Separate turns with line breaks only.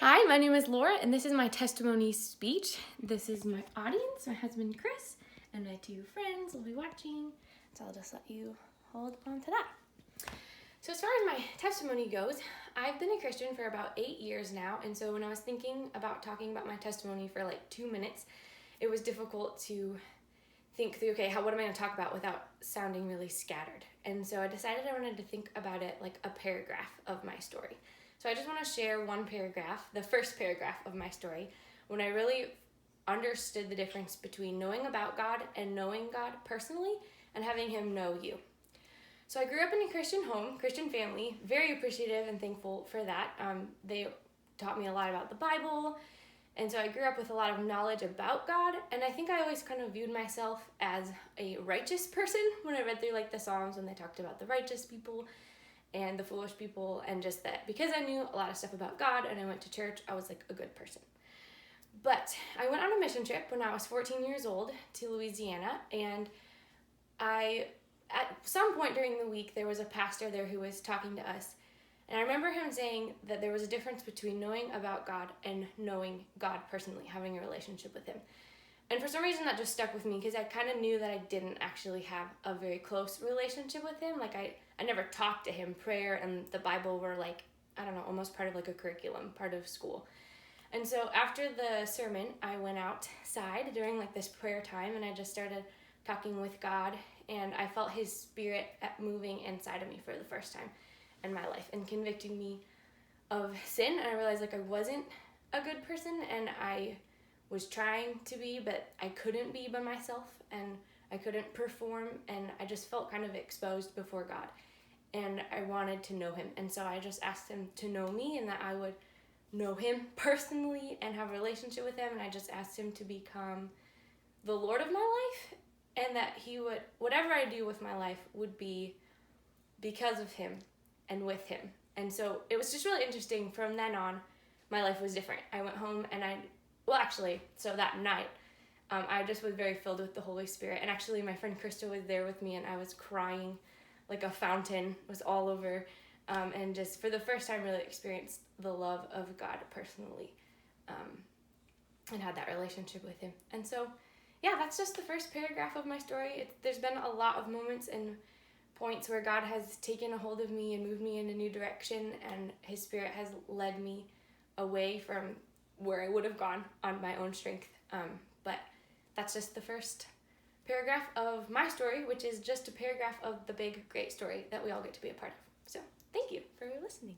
Hi, my name is Laura, and this is my testimony speech. This is my audience, my husband Chris, and my two friends will be watching, so I'll just let you hold on to that. So as far as my testimony goes, I've been a Christian for about 8 years now, and so when I was thinking about talking about my testimony for like 2 minutes, it was difficult to think through, what am I going to talk about without sounding really scattered? And so I decided I wanted to think about it like a paragraph of my story. So I just want to share one paragraph, the first paragraph of my story, when I really understood the difference between knowing about God and knowing God personally and having Him know you. So I grew up in a Christian home, Christian family, very appreciative and thankful for that. They taught me a lot about the Bible, and so I grew up with a lot of knowledge about God, and I think I always kind of viewed myself as a righteous person when I read through like the Psalms when they talked about the righteous people and the foolish people, and just that because I knew a lot of stuff about God and I went to church, I was like a good person. But I went on a mission trip when I was 14 years old to Louisiana, and at some point during the week, there was a pastor there who was talking to us. And I remember him saying that there was a difference between knowing about God and knowing God personally, having a relationship with Him. And for some reason that just stuck with me because I kind of knew that I didn't actually have a very close relationship with Him. Like I never talked to Him. Prayer and the Bible were like, I don't know, almost part of like a curriculum, part of school. And so after the sermon, I went outside during like this prayer time and I just started talking with God, and I felt His Spirit moving inside of me for the first time in my life and convicting me of sin. And I realized like I wasn't a good person and I was trying to be, but I couldn't be by myself and I couldn't perform, and I just felt kind of exposed before God, and I wanted to know Him. And so I just asked Him to know me and that I would know Him personally and have a relationship with Him, and I just asked Him to become the Lord of my life, and that He would, whatever I do with my life would be because of Him and with Him. And so it was just really interesting. From then on, my life was different. I went home and so that night, I just was very filled with the Holy Spirit. And actually, my friend Krista was there with me, and I was crying like a fountain was all over, and just for the first time really experienced the love of God personally, and had that relationship with Him. And so, yeah, that's just the first paragraph of my story. There's been a lot of moments and points where God has taken a hold of me and moved me in a new direction, and His Spirit has led me away from where I would have gone on my own strength. But that's just the first paragraph of my story, which is just a paragraph of the big, great story that we all get to be a part of. So thank you for listening.